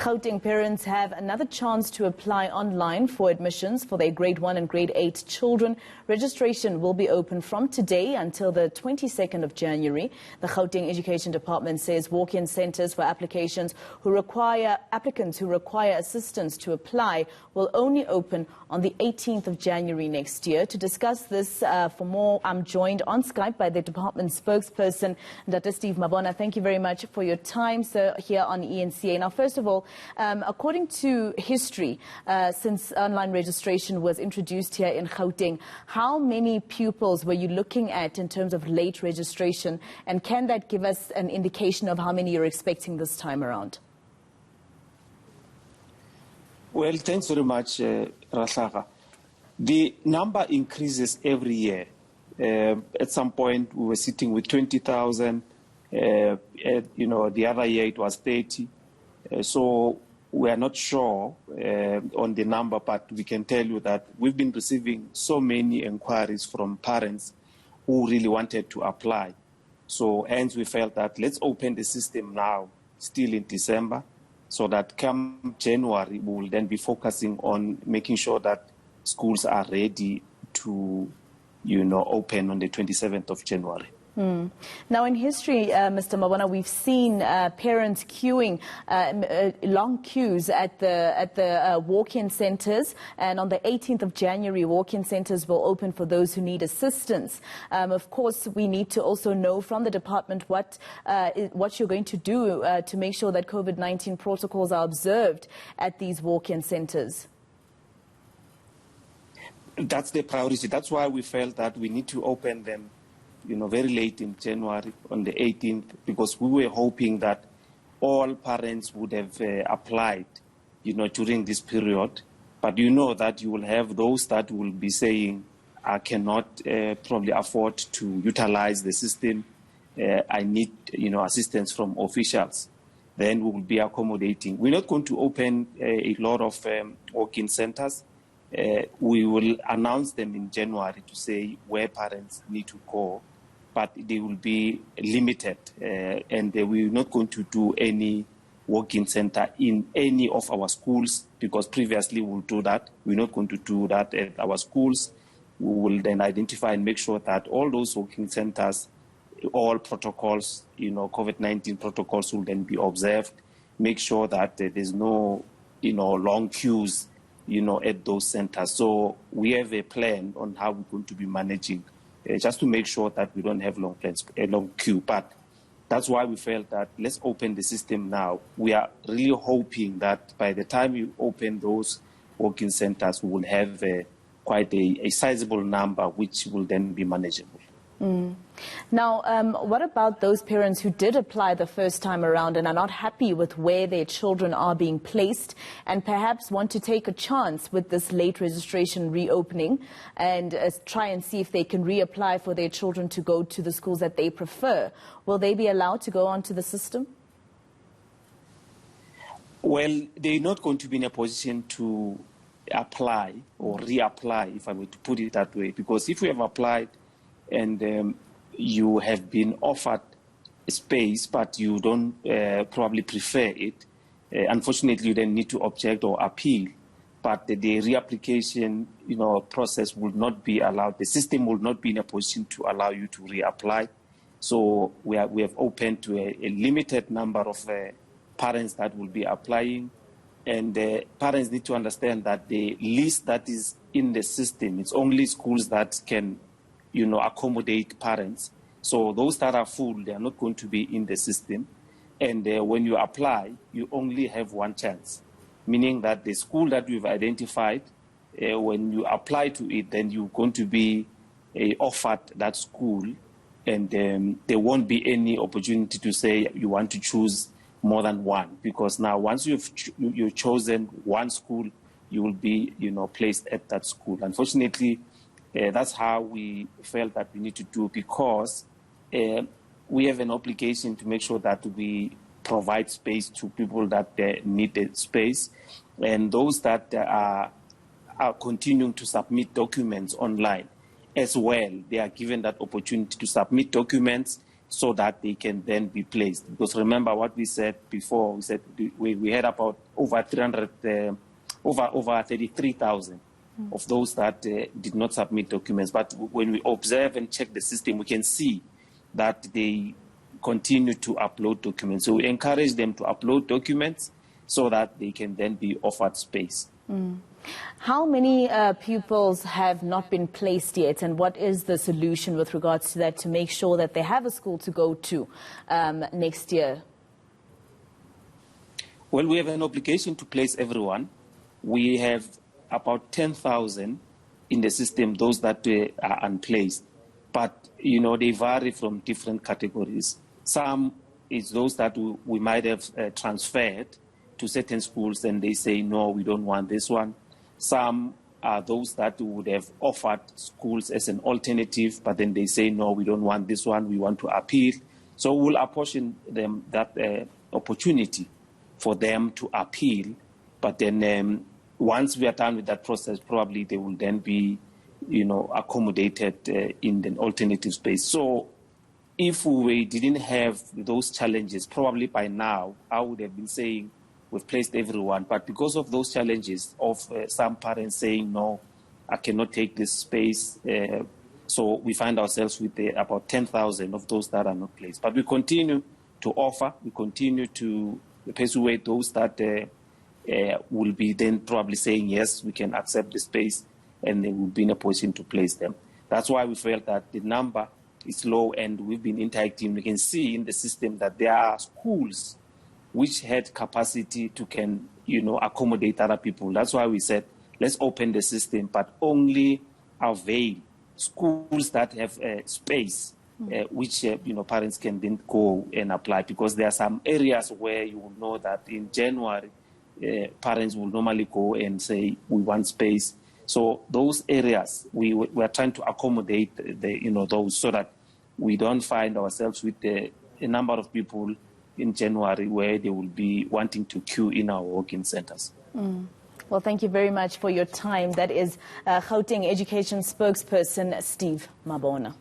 Gauteng parents have another chance to apply online for admissions for their grade 1 and grade 8 children. Registration will be open from today until the 22nd of January. The Gauteng Education Department says walk-in centers for applicants who require assistance to apply will only open on the 18th of January next year. To discuss this for more, I'm joined on Skype by the department spokesperson, Dr. Steve Mabona. Thank you very much for your time, sir, here on ENCA. Now, first of all, according to history, since online registration was introduced here in Gauteng, how many pupils were you looking at in terms of late registration, and can that give us an indication of how many you're expecting this time around? Well, thanks very much, Rahlaga. The number increases every year. At some point, we were sitting with 20,000. The other year it was 30. So we are not sure on the number, but we can tell you that we've been receiving so many inquiries from parents who really wanted to apply. So hence we felt that let's open the system now, still in December, so that come January we will then be focusing on making sure that schools are ready to, open on the 27th of January. Now, in history, Mr. Mabona, we've seen parents queuing, long queues at the walk-in centers, and on the 18th of January, walk-in centers will open for those who need assistance. Of course, we need to also know from the department what you're going to do to make sure that COVID-19 protocols are observed at these walk-in centers. That's the priority. That's why we felt that we need to open them very late in January on the 18th, because we were hoping that all parents would have applied, during this period. But that you will have those that will be saying, I cannot probably afford to utilize the system. I need, assistance from officials. Then we will be accommodating. We're not going to open a lot of walk-in centers. We will announce them in January to say where parents need to go, but they will be limited, and we're not going to do any walk-in center in any of our schools, because previously we'll do that. We're not going to do that at our schools. We will then identify and make sure that all those walk-in centers, all protocols, COVID-19 protocols will then be observed. Make sure that there's no, long queues, at those centers. So we have a plan on how we're going to be managing, just to make sure that we don't have a long queue. But that's why we felt that let's open the system now. We are really hoping that by the time you open those walk-in centers, we will have quite a sizable number, which will then be manageable. Now, what about those parents who did apply the first time around and are not happy with where their children are being placed, and perhaps want to take a chance with this late registration reopening and try and see if they can reapply for their children to go to the schools that they prefer? Will they be allowed to go onto the system? Well, they're not going to be in a position to apply or reapply, if I were to put it that way, because if we have applied and you have been offered space, but you don't probably prefer it, unfortunately, you then need to object or appeal. But the reapplication, process will not be allowed. The system will not be in a position to allow you to reapply. So we have opened to a limited number of parents that will be applying. And parents need to understand that the list that is in the system, it's only schools that can accommodate parents. So those that are full, they are not going to be in the system. And when you apply, you only have one chance, meaning that the school that you've identified, when you apply to it, then you're going to be offered that school, and there won't be any opportunity to say you want to choose more than one, because now once you've chosen one school, you will be placed at that school. Unfortunately, that's how we felt that we need to do, because we have an obligation to make sure that we provide space to people that need the space. And those that are continuing to submit documents online as well, they are given that opportunity to submit documents so that they can then be placed. Because remember what we said before, we said we had about over 33,000 of those that did not submit documents. But when we observe and check the system, we can see that they continue to upload documents. So we encourage them to upload documents so that they can then be offered space. How many pupils have not been placed yet, and what is the solution with regards to that to make sure that they have a school to go to next year? Well, we have an obligation to place everyone. We have about 10,000 in the system, those that are unplaced. But, you know, they vary from different categories. Some is those that we might have transferred to certain schools and they say, no, we don't want this one. Some are those that would have offered schools as an alternative, but then they say, no, we don't want this one, we want to appeal. So we'll apportion them that opportunity for them to appeal. But then once we are done with that process, probably they will then be, you know, accommodated in the alternative space. So if we didn't have those challenges, probably by now, I would have been saying, we've placed everyone, but because of those challenges of some parents saying, no, I cannot take this space, so we find ourselves with about 10,000 of those that are not placed. But we continue to offer, we continue to persuade those that will be then probably saying, yes, we can accept the space, and they will be in a position to place them. That's why we felt that the number is low, and we've been interacting. We can see in the system that there are schools which had capacity to accommodate other people. That's why we said, let's open the system, but only avail schools that have space, which parents can then go and apply. Because there are some areas where you will know that in January, parents will normally go and say, we want space. So those areas, we are trying to accommodate those so that we don't find ourselves with a number of people in January where they will be wanting to queue in our walk-in centers. Well, thank you very much for your time. That is Gauteng Education spokesperson Steve Mabona.